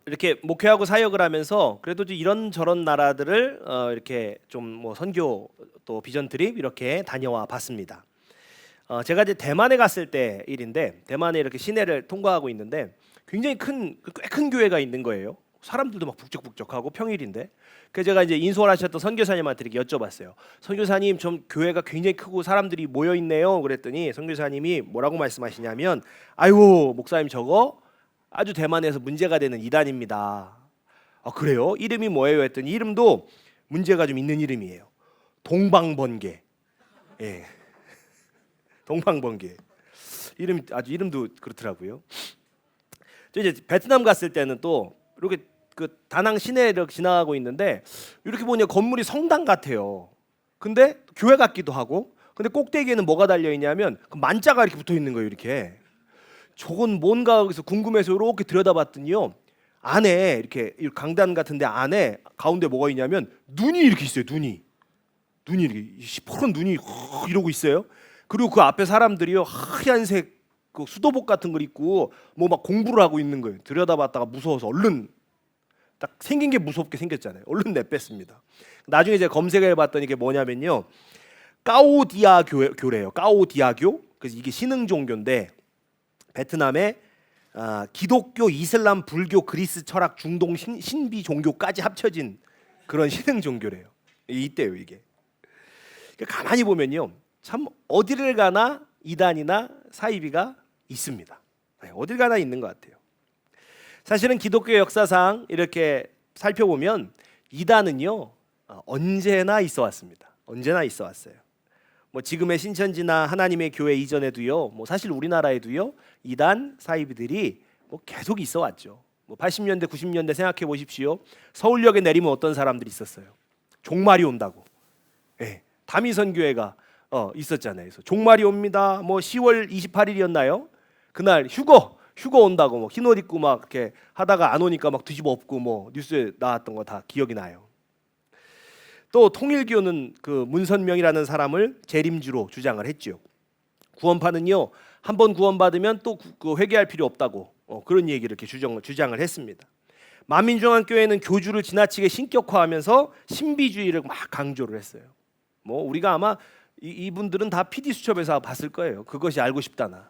이렇게 목회하고 사역을 하면서 그래도 이런저런 나라들을 이렇게 좀 뭐 선교 또 비전 트립 이렇게 다녀와 봤습니다. 제가 이제 대만에 갔을 때 일인데, 대만에 이렇게 시내를 통과하고 있는데 굉장히 꽤 큰 교회가 있는 거예요. 사람들도 막 북적북적하고 평일인데, 그래서 제가 이제 인솔하셨던 선교사님한테 이렇게 여쭤봤어요. 선교사님, 좀 교회가 굉장히 크고 사람들이 모여 있네요. 그랬더니 선교사님이 뭐라고 말씀하시냐면, 아유 목사님, 저거 아주 대만에서 문제가 되는 이단입니다. 그래요? 이름이 뭐예요? 했더니 이름도 문제가 좀 있는 이름이에요. 동방번개. 예. 동방번개. 이름도 그렇더라고요. 저 이제 베트남 갔을 때는 또 이렇게 그 다낭 시내를 지나가고 있는데, 이렇게 보니 건물이 성당 같아요. 근데 교회 같기도 하고, 근데 꼭대기에는 뭐가 달려 있냐면 그 만자가 이렇게 붙어 있는 거예요. 이렇게. 저건 뭔가 그래서 궁금해서 이렇게 들여다봤더니요, 안에 이렇게 강단 같은데 안에 가운데 뭐가 있냐면 눈이 이렇게 있어요. 눈이 이렇게 시퍼런 눈이 이러고 있어요. 그리고 그 앞에 사람들이요, 하얀색 그 수도복 같은 걸 입고 뭐 막 공부를 하고 있는 거예요. 들여다봤다가 무서워서 얼른, 딱 생긴 게 무섭게 생겼잖아요. 얼른 내뺐습니다. 나중에 이제 검색을 해봤더니 이게 뭐냐면요, 까오디아 교래요. 까오디아교. 그래서 이게 신흥 종교인데, 베트남에 기독교, 이슬람, 불교, 그리스, 철학, 중동 신비 종교까지 합쳐진 그런 신흥 종교래요. 이때요 이게. 가만히 보면요, 참 어디를 가나 이단이나 사이비가 있습니다. 어딜 가나 있는 것 같아요. 사실은 기독교 역사상 이렇게 살펴보면 이단은요, 언제나 있어 왔습니다. 언제나 있어 왔어요. 뭐 지금의 신천지나 하나님의 교회 이전에도요, 뭐 사실 우리나라에도요, 이단 사이비들이 뭐 계속 있어 왔죠. 뭐 80년대 90년대 생각해 보십시오. 서울역에 내리면 어떤 사람들이 있었어요. 종말이 온다고. 예, 다미선교회가 있었잖아요. 그래서 종말이 옵니다. 뭐 10월 28일이었나요? 그날 휴거 온다고 뭐 흰 옷 입고 막 이렇게 하다가 안 오니까 막 뒤집어 엎고 뭐 뉴스에 나왔던 거 다 기억이 나요. 또 통일교는 그 문선명이라는 사람을 재림주로 주장을 했죠. 구원파는요, 한번 구원받으면 또 회개할 필요 없다고 그런 얘기를 이렇게 주장을 했습니다. 만민중앙교회는 교주를 지나치게 신격화하면서 신비주의를 막 강조를 했어요. 뭐 우리가 아마 이분들은 다 PD 수첩에서 봤을 거예요. 그것이 알고 싶다나.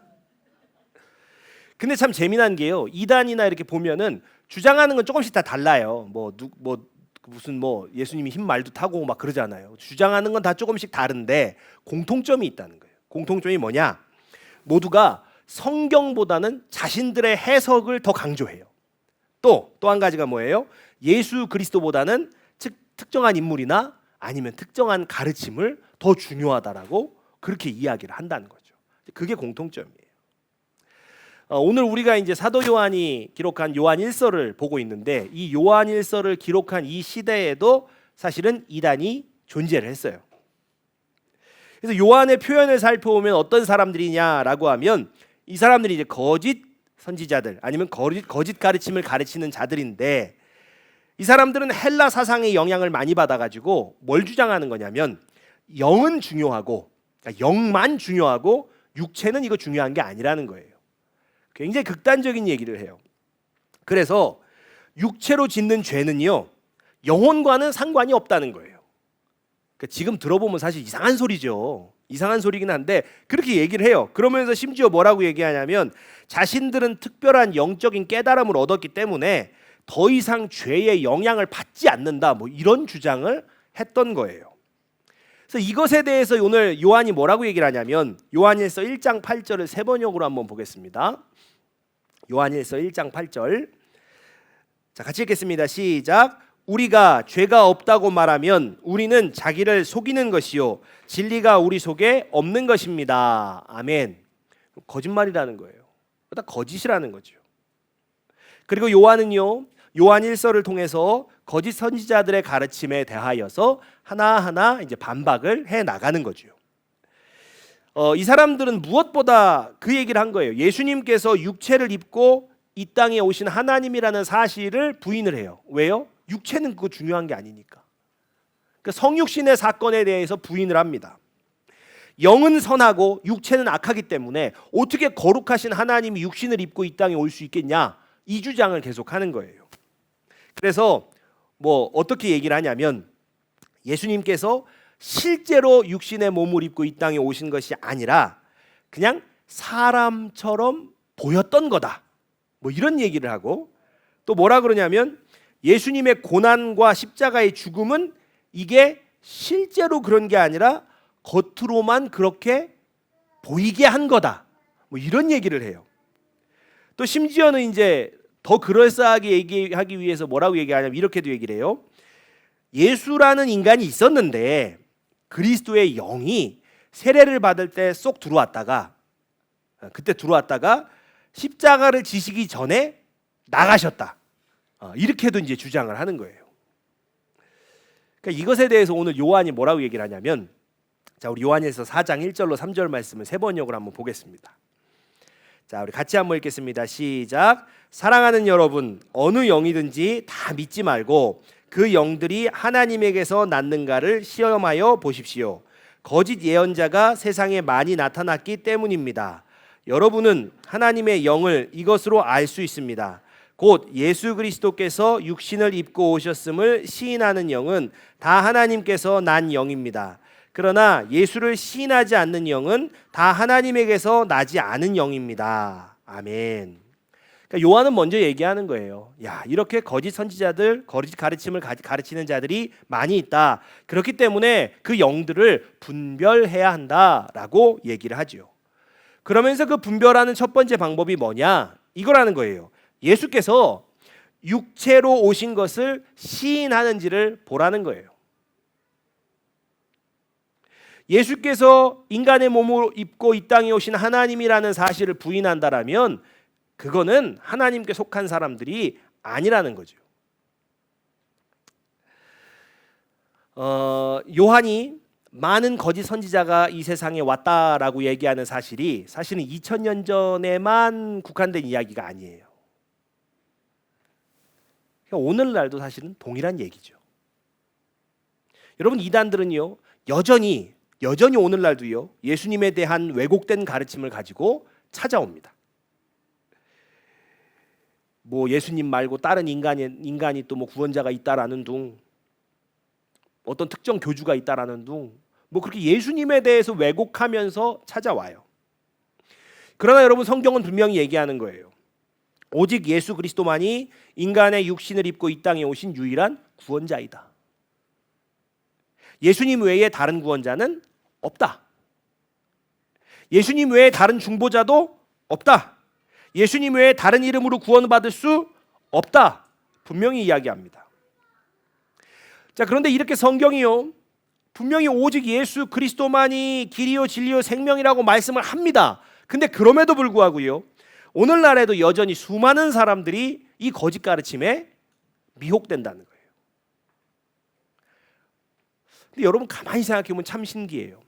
근데 참 재미난 게요, 이단이나 이렇게 보면은 주장하는 건 조금씩 다 달라요. 무슨 예수님이 흰 말도 타고 막 그러잖아요. 주장하는 건 다 조금씩 다른데 공통점이 있다는 거예요. 공통점이 뭐냐? 모두가 성경보다는 자신들의 해석을 더 강조해요. 또 한 가지가 뭐예요? 예수 그리스도보다는 특정한 인물이나 아니면 특정한 가르침을 더 중요하다라고 그렇게 이야기를 한다는 거죠. 그게 공통점이에요. 오늘 우리가 이제 사도 요한이 기록한 요한 1서를 보고 있는데, 이 요한 1서를 기록한 이 시대에도 사실은 이단이 존재를 했어요. 그래서 요한의 표현을 살펴보면 어떤 사람들이냐라고 하면, 이 사람들이 이제 거짓 선지자들 아니면 거짓 가르침을 가르치는 자들인데, 이 사람들은 헬라 사상의 영향을 많이 받아가지고 뭘 주장하는 거냐면, 영은 중요하고, 그러니까 영만 중요하고 육체는 이거 중요한 게 아니라는 거예요. 굉장히 극단적인 얘기를 해요. 그래서 육체로 짓는 죄는요, 영혼과는 상관이 없다는 거예요. 그러니까 지금 들어보면 사실 이상한 소리죠. 이상한 소리긴 한데 그렇게 얘기를 해요. 그러면서 심지어 뭐라고 얘기하냐면, 자신들은 특별한 영적인 깨달음을 얻었기 때문에 더 이상 죄의 영향을 받지 않는다, 뭐 이런 주장을 했던 거예요. 그래서 이것에 대해서 오늘 요한이 뭐라고 얘기를 하냐면, 요한일서 1장 8절을 세 번역으로 한번 보겠습니다. 요한일서 1장 8절. 자, 같이 읽겠습니다. 시작. 우리가 죄가 없다고 말하면 우리는 자기를 속이는 것이요 진리가 우리 속에 없는 것입니다. 아멘. 거짓말이라는 거예요. 다 거짓이라는 거죠. 그리고 요한은요, 요한 1서를 통해서 거짓 선지자들의 가르침에 대하여서 하나하나 이제 반박을 해 나가는 거죠. 이 사람들은 무엇보다 그 얘기를 한 거예요. 예수님께서 육체를 입고 이 땅에 오신 하나님이라는 사실을 부인을 해요. 왜요? 육체는 그거 중요한 게 아니니까. 그러니까 성육신의 사건에 대해서 부인을 합니다. 영은 선하고 육체는 악하기 때문에 어떻게 거룩하신 하나님이 육신을 입고 이 땅에 올 수 있겠냐? 이 주장을 계속하는 거예요. 그래서 뭐 어떻게 얘기를 하냐면 예수님께서 실제로 육신의 몸을 입고 이 땅에 오신 것이 아니라 그냥 사람처럼 보였던 거다. 뭐 이런 얘기를 하고 또 뭐라 그러냐면 예수님의 고난과 십자가의 죽음은 이게 실제로 그런 게 아니라 겉으로만 그렇게 보이게 한 거다. 뭐 이런 얘기를 해요. 또 심지어는 이제 더 그럴싸하게 얘기하기 위해서 뭐라고 얘기하냐면 이렇게도 얘기를 해요. 예수라는 인간이 있었는데 그리스도의 영이 세례를 받을 때 쏙 들어왔다가 그때 들어왔다가 십자가를 지시기 전에 나가셨다. 이렇게도 이제 주장을 하는 거예요. 그러니까 이것에 대해서 오늘 요한이 뭐라고 얘기를 하냐면 자, 우리 요한에서 4장 1절로 3절 말씀을 세 번역으로 한번 보겠습니다. 자, 우리 같이 한번 읽겠습니다. 시작. 사랑하는 여러분, 어느 영이든지 다 믿지 말고 그 영들이 하나님에게서 났는가를 시험하여 보십시오. 거짓 예언자가 세상에 많이 나타났기 때문입니다. 여러분은 하나님의 영을 이것으로 알 수 있습니다. 곧 예수 그리스도께서 육신을 입고 오셨음을 시인하는 영은 다 하나님께서 난 영입니다. 그러나 예수를 시인하지 않는 영은 다 하나님에게서 나지 않은 영입니다. 아멘. 그러니까 요한은 먼저 얘기하는 거예요. 야, 이렇게 거짓 선지자들, 거짓 가르침을 가르치는 자들이 많이 있다. 그렇기 때문에 그 영들을 분별해야 한다라고 얘기를 하죠. 그러면서 그 분별하는 첫 번째 방법이 뭐냐? 이거라는 거예요. 예수께서 육체로 오신 것을 시인하는지를 보라는 거예요. 예수께서 인간의 몸을 입고 이 땅에 오신 하나님이라는 사실을 부인한다라면 그거는 하나님께 속한 사람들이 아니라는 거죠. 요한이 많은 거짓 선지자가 이 세상에 왔다라고 얘기하는 사실이 사실은 2000년 전에만 국한된 이야기가 아니에요. 오늘날도 사실은 동일한 얘기죠. 여러분, 이단들은요 여전히 오늘날도요 예수님에 대한 왜곡된 가르침을 가지고 찾아옵니다. 뭐 예수님 말고 다른 인간이 또 뭐 구원자가 있다라는 둥, 어떤 특정 교주가 있다라는 둥, 뭐 그렇게 예수님에 대해서 왜곡하면서 찾아와요. 그러나 여러분, 성경은 분명히 얘기하는 거예요. 오직 예수 그리스도만이 인간의 육신을 입고 이 땅에 오신 유일한 구원자이다. 예수님 외에 다른 구원자는 없다. 예수님 외에 다른 중보자도 없다. 예수님 외에 다른 이름으로 구원받을 수 없다. 분명히 이야기합니다. 자, 그런데 이렇게 성경이요 분명히 오직 예수 그리스도만이 길이요 진리요 생명이라고 말씀을 합니다. 근데 그럼에도 불구하고요 오늘날에도 여전히 수많은 사람들이 이 거짓 가르침에 미혹된다는 거예요. 근데 여러분, 가만히 생각해보면 참 신기해요.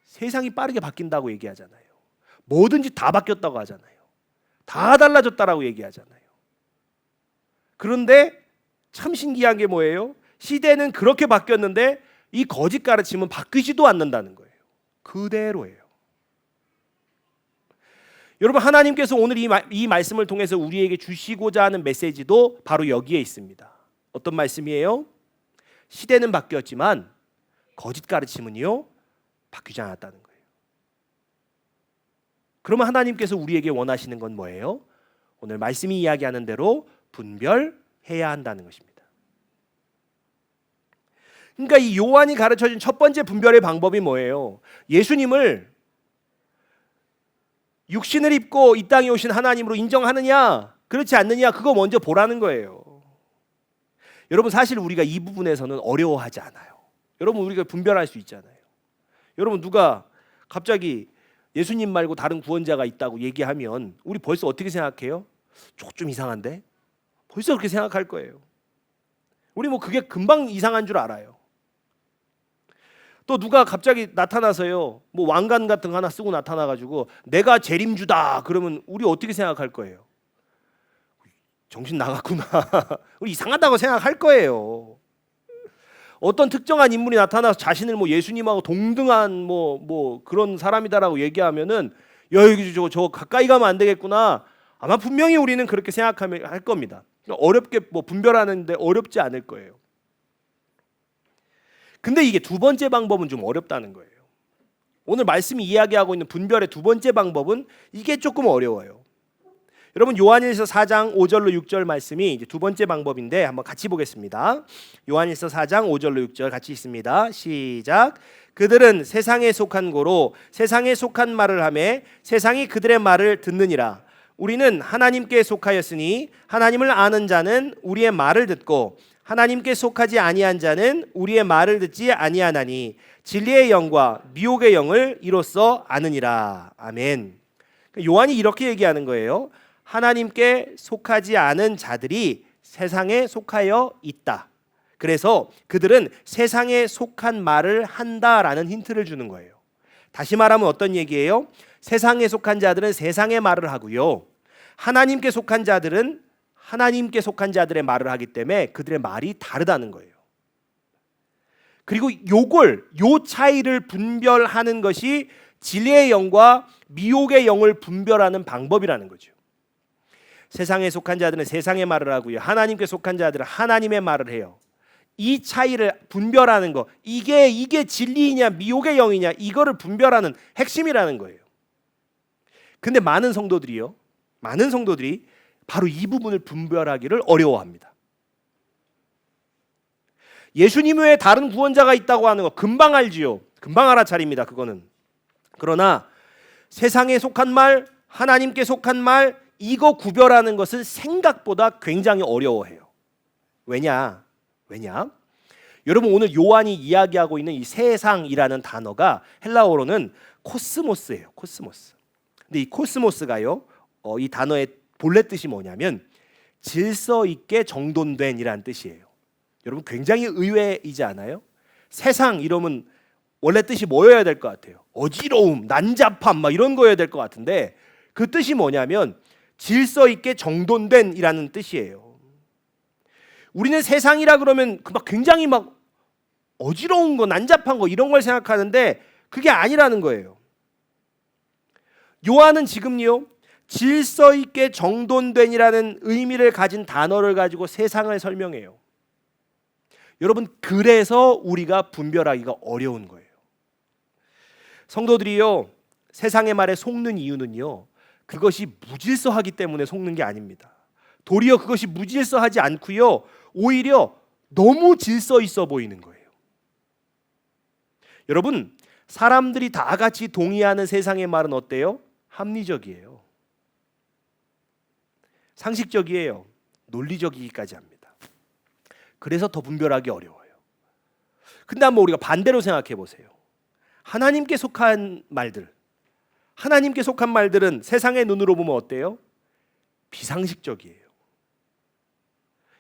세상이 빠르게 바뀐다고 얘기하잖아요. 뭐든지 다 바뀌었다고 하잖아요. 다 달라졌다라고 얘기하잖아요. 그런데 참 신기한 게 뭐예요? 시대는 그렇게 바뀌었는데 이 거짓 가르침은 바뀌지도 않는다는 거예요. 그대로예요. 여러분, 하나님께서 오늘 이 말씀을 통해서 우리에게 주시고자 하는 메시지도 바로 여기에 있습니다. 어떤 말씀이에요? 시대는 바뀌었지만 거짓 가르침은요 바뀌지 않았다는 거예요. 그러면 하나님께서 우리에게 원하시는 건 뭐예요? 오늘 말씀이 이야기하는 대로 분별해야 한다는 것입니다. 그러니까 이 요한이 가르쳐준 첫 번째 분별의 방법이 뭐예요? 예수님을 육신을 입고 이 땅에 오신 하나님으로 인정하느냐 그렇지 않느냐, 그거 먼저 보라는 거예요. 여러분, 사실 우리가 이 부분에서는 어려워하지 않아요. 여러분, 우리가 분별할 수 있잖아요. 여러분, 누가 갑자기 예수님 말고 다른 구원자가 있다고 얘기하면 우리 벌써 어떻게 생각해요? 좀 이상한데? 벌써 그렇게 생각할 거예요. 우리 뭐 그게 금방 이상한 줄 알아요. 또 누가 갑자기 나타나서요 뭐 왕관 같은 거 하나 쓰고 나타나가지고 내가 재림주다 그러면 우리 어떻게 생각할 거예요? 정신 나갔구나. 우리 이상하다고 생각할 거예요. 어떤 특정한 인물이 나타나서 자신을 뭐 예수님하고 동등한 뭐 그런 사람이다라고 얘기하면은 야, 여기 저 가까이 가면 안 되겠구나. 아마 분명히 우리는 그렇게 생각하면 할 겁니다. 어렵게 분별하는데 어렵지 않을 거예요. 근데 이게 두 번째 방법은 좀 어렵다는 거예요. 오늘 말씀이 이야기하고 있는 분별의 두 번째 방법은 이게 조금 어려워요. 여러분 요한일서 4장 5절로 6절 말씀이 이제 두 번째 방법인데 한번 같이 보겠습니다. 요한일서 4장 5절로 6절 같이 읽습니다. 시작. 그들은 세상에 속한 고로 세상에 속한 말을 하며 세상이 그들의 말을 듣느니라. 우리는 하나님께 속하였으니 하나님을 아는 자는 우리의 말을 듣고 하나님께 속하지 아니한 자는 우리의 말을 듣지 아니하나니 진리의 영과 미혹의 영을 이로써 아느니라. 아멘. 요한이 이렇게 얘기하는 거예요. 하나님께 속하지 않은 자들이 세상에 속하여 있다. 그래서 그들은 세상에 속한 말을 한다라는 힌트를 주는 거예요. 다시 말하면 어떤 얘기예요? 세상에 속한 자들은 세상의 말을 하고요. 하나님께 속한 자들은 하나님께 속한 자들의 말을 하기 때문에 그들의 말이 다르다는 거예요. 그리고 요 차이를 분별하는 것이 진리의 영과 미혹의 영을 분별하는 방법이라는 거죠. 세상에 속한 자들은 세상의 말을 하고요. 하나님께 속한 자들은 하나님의 말을 해요. 이 차이를 분별하는 거, 이게 진리이냐 미혹의 영이냐 이거를 분별하는 핵심이라는 거예요. 근데 많은 성도들이 바로 이 부분을 분별하기를 어려워합니다. 예수님 외에 다른 구원자가 있다고 하는 거 금방 알지요. 금방 알아차립니다. 그거는. 그러나 세상에 속한 말, 하나님께 속한 말 이거 구별하는 것은 생각보다 굉장히 어려워해요. 왜냐? 여러분 오늘 요한이 이야기하고 있는 이 세상이라는 단어가 헬라어로는 코스모스예요. 코스모스. 근데 이 코스모스가요. 이 단어의 본래 뜻이 뭐냐면 질서 있게 정돈된이라는 뜻이에요. 여러분 굉장히 의외이지 않아요? 세상 이러면 원래 뜻이 뭐여야 될 것 같아요? 어지러움, 난잡함 막 이런 거여야 될 것 같은데 그 뜻이 뭐냐면 질서 있게 정돈된이라는 뜻이에요. 우리는 세상이라 그러면 막 굉장히 막 어지러운 거, 난잡한 거 이런 걸 생각하는데 그게 아니라는 거예요. 요한은 지금요 질서 있게 정돈된이라는 의미를 가진 단어를 가지고 세상을 설명해요. 여러분 그래서 우리가 분별하기가 어려운 거예요. 성도들이요 세상의 말에 속는 이유는요 그것이 무질서하기 때문에 속는 게 아닙니다. 도리어 그것이 무질서하지 않고요 오히려 너무 질서 있어 보이는 거예요. 여러분 사람들이 다 같이 동의하는 세상의 말은 어때요? 합리적이에요. 상식적이에요. 논리적이기까지 합니다. 그래서 더 분별하기 어려워요. 근데 한번 우리가 반대로 생각해 보세요. 하나님께 속한 말들은 세상의 눈으로 보면 어때요? 비상식적이에요.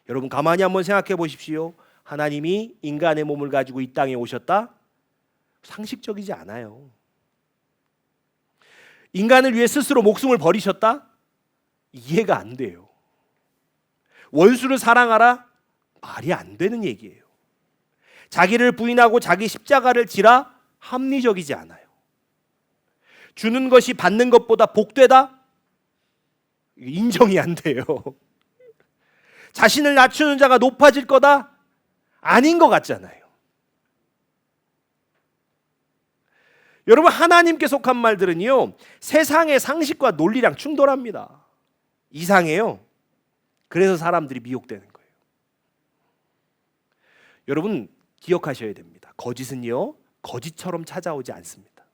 여러분 가만히 한번 생각해 보십시오. 하나님이 인간의 몸을 가지고 이 땅에 오셨다? 상식적이지 않아요. 인간을 위해 스스로 목숨을 버리셨다? 이해가 안 돼요. 원수를 사랑하라? 말이 안 되는 얘기예요. 자기를 부인하고 자기 십자가를 지라? 합리적이지 않아요. 주는 것이 받는 것보다 복되다? 인정이 안 돼요. 자신을 낮추는 자가 높아질 거다? 아닌 것 같잖아요. 여러분 하나님께 속한 말들은요 세상의 상식과 논리랑 충돌합니다. 이상해요. 그래서 사람들이 미혹되는 거예요. 여러분 기억하셔야 됩니다. 거짓은요 거짓처럼 찾아오지 않습니다.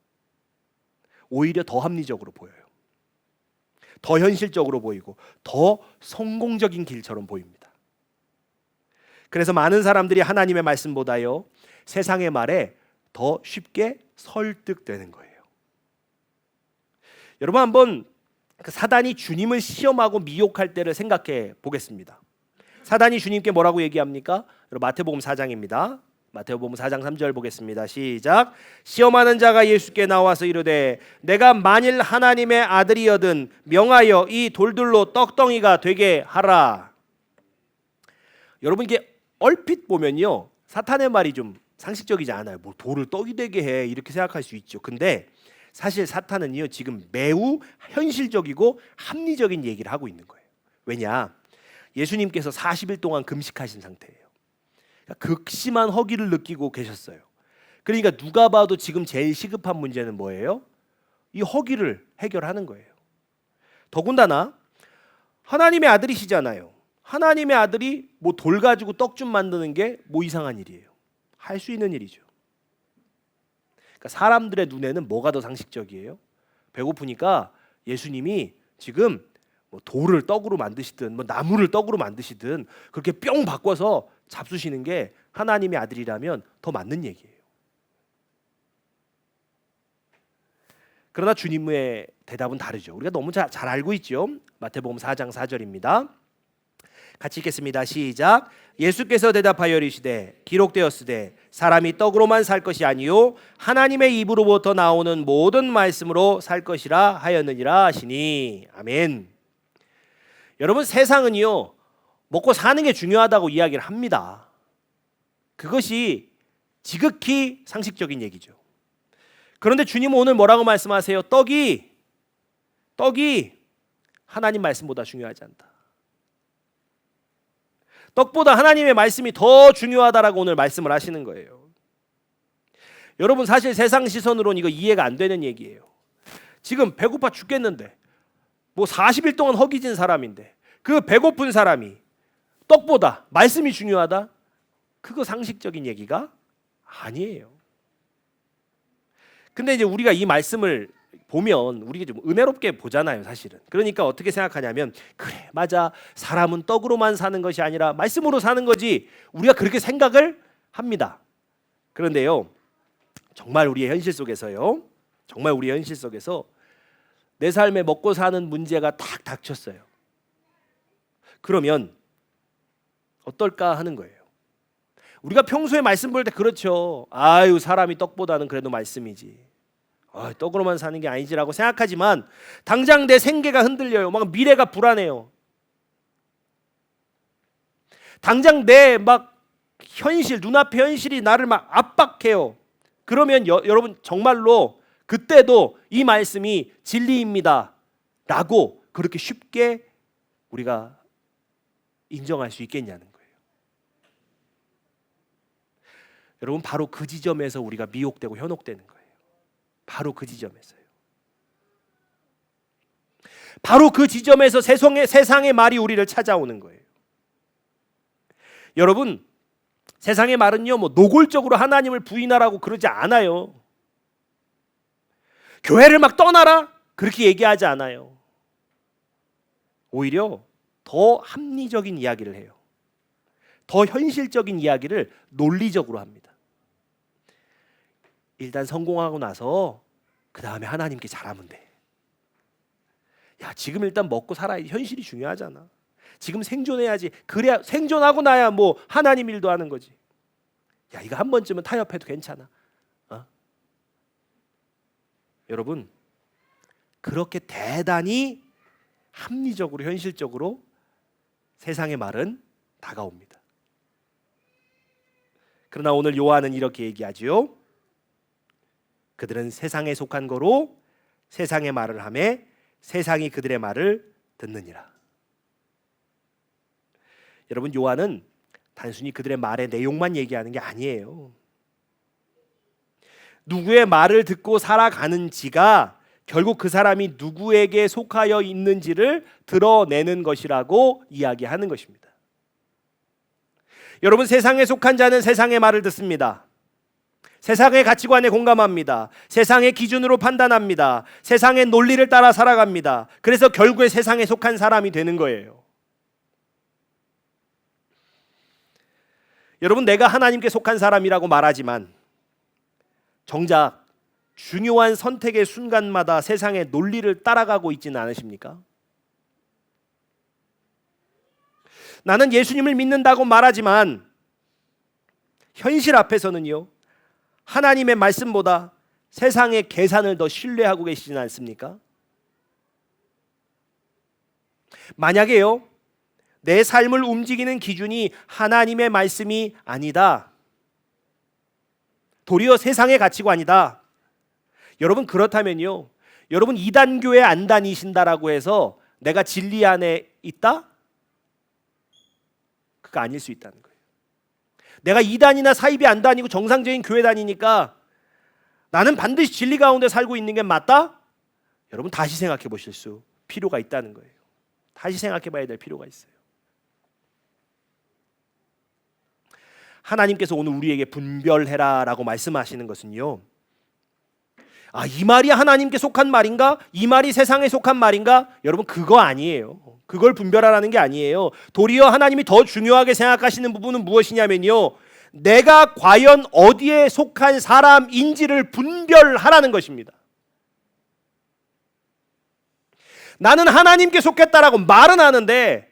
오히려 더 합리적으로 보여요. 더 현실적으로 보이고 더 성공적인 길처럼 보입니다. 그래서 많은 사람들이 하나님의 말씀보다요 세상의 말에 더 쉽게 설득되는 거예요. 여러분 한번 사단이 주님을 시험하고 미혹할 때를 생각해 보겠습니다. 사단이 주님께 뭐라고 얘기합니까? 여러분 마태복음 4장입니다. 마태복음 4장 3절 보겠습니다. 시작. 시험하는 자가 예수께 나와서 이르되 내가 만일 하나님의 아들이여든 명하여 이 돌들로 떡덩이가 되게 하라. 여러분 이게 얼핏 보면요 사탄의 말이 좀 상식적이지 않아요. 뭐 돌을 떡이 되게 해 이렇게 생각할 수 있죠. 근데 사실 사탄은요 지금 매우 현실적이고 합리적인 얘기를 하고 있는 거예요. 왜냐? 예수님께서 40일 동안 금식하신 상태예요. 그러니까 극심한 허기를 느끼고 계셨어요. 그러니까 누가 봐도 지금 제일 시급한 문제는 뭐예요? 이 허기를 해결하는 거예요. 더군다나 하나님의 아들이시잖아요. 하나님의 아들이 뭐 돌 가지고 떡 좀 만드는 게 뭐 이상한 일이에요. 할 수 있는 일이죠. 그러니까 사람들의 눈에는 뭐가 더 상식적이에요? 배고프니까 예수님이 지금 뭐 돌을 떡으로 만드시든 뭐 나무를 떡으로 만드시든 그렇게 뿅 바꿔서 잡수시는 게 하나님의 아들이라면 더 맞는 얘기예요. 그러나 주님의 대답은 다르죠. 우리가 너무 잘 알고 있죠. 마태복음 4장 4절입니다. 같이 읽겠습니다. 시작. 예수께서 대답하여 이르시되 기록되었으되 사람이 떡으로만 살 것이 아니요 하나님의 입으로부터 나오는 모든 말씀으로 살 것이라 하였느니라 하시니. 아멘. 여러분, 세상은요 먹고 사는 게 중요하다고 이야기를 합니다. 그것이 지극히 상식적인 얘기죠. 그런데 주님은 오늘 뭐라고 말씀하세요? 떡이 하나님 말씀보다 중요하지 않다. 떡보다 하나님의 말씀이 더 중요하다라고 오늘 말씀을 하시는 거예요. 여러분, 사실 세상 시선으로는 이거 이해가 안 되는 얘기예요. 지금 배고파 죽겠는데 뭐 40일 동안 허기진 사람인데 그 배고픈 사람이 떡보다 말씀이 중요하다? 그거 상식적인 얘기가 아니에요. 근데 이제 우리가 이 말씀을 보면 우리가 좀 은혜롭게 보잖아요, 사실은. 그러니까 어떻게 생각하냐면, 그래, 맞아, 사람은 떡으로만 사는 것이 아니라 말씀으로 사는 거지, 우리가 그렇게 생각을 합니다. 그런데요, 정말 우리의 현실 속에서 내 삶에 먹고 사는 문제가 딱 닥쳤어요. 그러면 어떨까 하는 거예요. 우리가 평소에 말씀 볼 때 그렇죠. 아유, 사람이 떡보다는 그래도 말씀이지. 떡으로만 사는 게 아니지라고 생각하지만 당장 내 생계가 흔들려요. 막 미래가 불안해요. 당장 내 막 현실, 눈앞의 현실이 나를 막 압박해요. 그러면 여러분 정말로 그때도 이 말씀이 진리입니다 라고 그렇게 쉽게 우리가 인정할 수 있겠냐는 거예요. 여러분, 바로 그 지점에서 우리가 미혹되고 현혹되는 거예요. 바로 그 지점에서요. 바로 그 지점에서 세상의 말이 우리를 찾아오는 거예요. 여러분, 세상의 말은요, 뭐 노골적으로 하나님을 부인하라고 그러지 않아요. 교회를 막 떠나라 그렇게 얘기하지 않아요. 오히려 더 합리적인 이야기를 해요. 더 현실적인 이야기를 논리적으로 합니다. 일단 성공하고 나서 그 다음에 하나님께 잘하면 돼. 야, 지금 일단 먹고 살아야지. 현실이 중요하잖아. 지금 생존해야지. 그래야 생존하고 나야 뭐 하나님 일도 하는 거지. 야, 이거 한 번쯤은 타협해도 괜찮아. 여러분, 그렇게 대단히 합리적으로 현실적으로 세상의 말은 다가옵니다. 그러나 오늘 요한은 이렇게 얘기하지요. 그들은 세상에 속한 거로 세상의 말을 하며 세상이 그들의 말을 듣느니라. 여러분, 요한은 단순히 그들의 말의 내용만 얘기하는 게 아니에요. 누구의 말을 듣고 살아가는지가 결국 그 사람이 누구에게 속하여 있는지를 드러내는 것이라고 이야기하는 것입니다. 여러분, 세상에 속한 자는 세상의 말을 듣습니다. 세상의 가치관에 공감합니다. 세상의 기준으로 판단합니다. 세상의 논리를 따라 살아갑니다. 그래서 결국에 세상에 속한 사람이 되는 거예요. 여러분, 내가 하나님께 속한 사람이라고 말하지만 정작 중요한 선택의 순간마다 세상의 논리를 따라가고 있지는 않으십니까? 나는 예수님을 믿는다고 말하지만 현실 앞에서는요, 하나님의 말씀보다 세상의 계산을 더 신뢰하고 계시지는 않습니까? 만약에요, 내 삶을 움직이는 기준이 하나님의 말씀이 아니다, 도리어 세상의 가치관이다, 여러분 그렇다면요, 여러분 이단교회 안 다니신다라고 해서 내가 진리 안에 있다? 그거 아닐 수 있다는 거예요. 내가 이단이나 사입이 안 다니고 정상적인 교회 다니니까 나는 반드시 진리 가운데 살고 있는 게 맞다? 여러분 다시 생각해 보실 수 필요가 있다는 거예요. 다시 생각해 봐야 될 필요가 있어요. 하나님께서 오늘 우리에게 분별해라 라고 말씀하시는 것은요, 이 말이 하나님께 속한 말인가? 이 말이 세상에 속한 말인가? 여러분 그거 아니에요. 그걸 분별하라는 게 아니에요. 도리어 하나님이 더 중요하게 생각하시는 부분은 무엇이냐면요, 내가 과연 어디에 속한 사람인지를 분별하라는 것입니다. 나는 하나님께 속했다라고 말은 하는데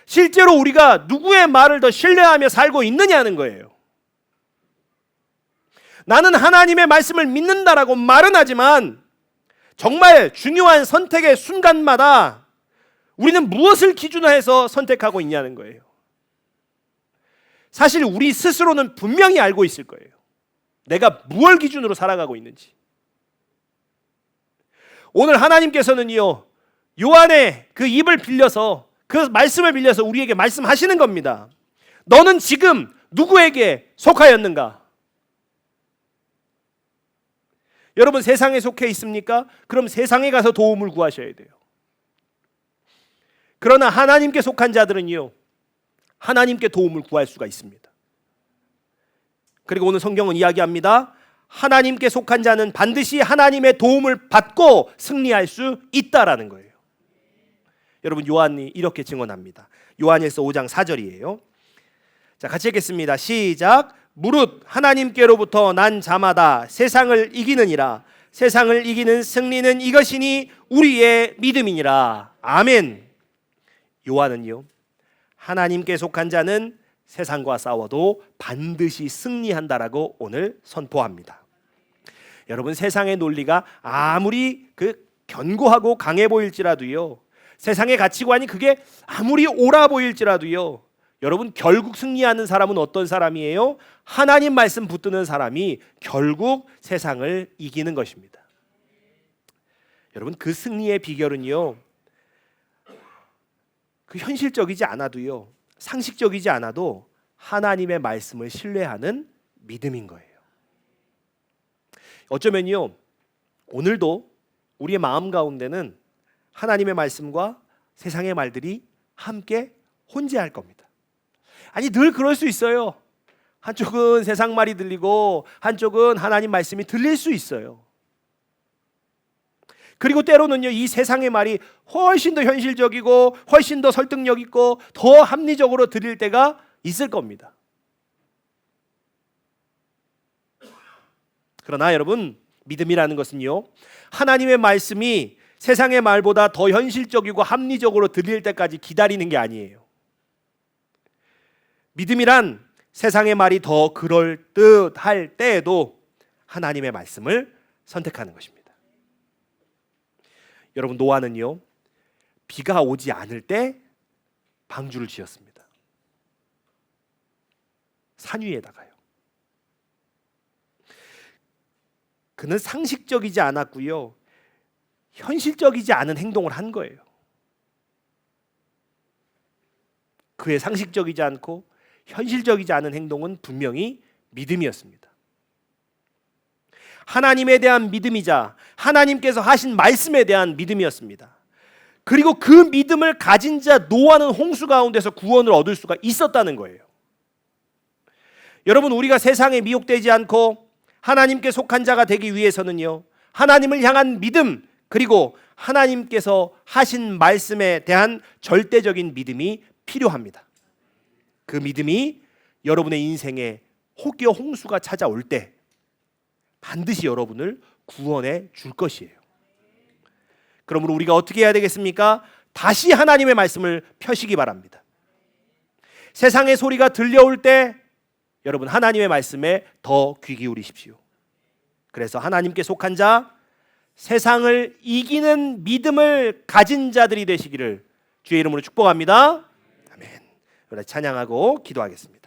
실제로 우리가 누구의 말을 더 신뢰하며 살고 있느냐는 거예요. 나는 하나님의 말씀을 믿는다라고 말은 하지만 정말 중요한 선택의 순간마다 우리는 무엇을 기준으로 해서 선택하고 있냐는 거예요. 사실 우리 스스로는 분명히 알고 있을 거예요. 내가 무엇을 기준으로 살아가고 있는지. 오늘 하나님께서는요, 요한의 그 입을 빌려서, 그 말씀을 빌려서 우리에게 말씀하시는 겁니다. 너는 지금 누구에게 속하였는가? 여러분 세상에 속해 있습니까? 그럼 세상에 가서 도움을 구하셔야 돼요. 그러나 하나님께 속한 자들은요, 하나님께 도움을 구할 수가 있습니다. 그리고 오늘 성경은 이야기합니다. 하나님께 속한 자는 반드시 하나님의 도움을 받고 승리할 수 있다라는 거예요. 여러분 요한이 이렇게 증언합니다. 요한일서 5장 4절이에요. 자, 같이 읽겠습니다. 시작. 무릇 하나님께로부터 난 자마다 세상을 이기느니라. 세상을 이기는 승리는 이것이니 우리의 믿음이니라. 아멘. 요한은요, 하나님께 속한 자는 세상과 싸워도 반드시 승리한다라고 오늘 선포합니다. 여러분 세상의 논리가 아무리 견고하고 강해 보일지라도요, 세상의 가치관이 그게 아무리 옳아 보일지라도요, 여러분 결국 승리하는 사람은 어떤 사람이에요? 하나님 말씀 붙드는 사람이 결국 세상을 이기는 것입니다. 여러분 그 승리의 비결은요, 그 현실적이지 않아도요, 상식적이지 않아도 하나님의 말씀을 신뢰하는 믿음인 거예요. 어쩌면요, 오늘도 우리의 마음 가운데는 하나님의 말씀과 세상의 말들이 함께 혼재할 겁니다. 아니 늘 그럴 수 있어요. 한쪽은 세상 말이 들리고 한쪽은 하나님 말씀이 들릴 수 있어요. 그리고 때로는요, 이 세상의 말이 훨씬 더 현실적이고 훨씬 더 설득력 있고 더 합리적으로 들릴 때가 있을 겁니다. 그러나 여러분 믿음이라는 것은요, 하나님의 말씀이 세상의 말보다 더 현실적이고 합리적으로 들릴 때까지 기다리는 게 아니에요. 믿음이란 세상의 말이 더 그럴듯할 때에도 하나님의 말씀을 선택하는 것입니다. 여러분 노아는요, 비가 오지 않을 때 방주를 지었습니다. 산 위에다가요. 그는 상식적이지 않았고요, 현실적이지 않은 행동을 한 거예요. 그의 상식적이지 않고 현실적이지 않은 행동은 분명히 믿음이었습니다. 하나님에 대한 믿음이자 하나님께서 하신 말씀에 대한 믿음이었습니다. 그리고 그 믿음을 가진 자 노아는 홍수 가운데서 구원을 얻을 수가 있었다는 거예요. 여러분 우리가 세상에 미혹되지 않고 하나님께 속한 자가 되기 위해서는요, 하나님을 향한 믿음, 그리고 하나님께서 하신 말씀에 대한 절대적인 믿음이 필요합니다. 그 믿음이 여러분의 인생에 혹여 홍수가 찾아올 때 반드시 여러분을 구원해 줄 것이에요. 그러므로 우리가 어떻게 해야 되겠습니까? 다시 하나님의 말씀을 펴시기 바랍니다. 세상의 소리가 들려올 때 여러분 하나님의 말씀에 더 귀 기울이십시오. 그래서 하나님께 속한 자, 세상을 이기는 믿음을 가진 자들이 되시기를 주의 이름으로 축복합니다. 아멘. 찬양하고 기도하겠습니다.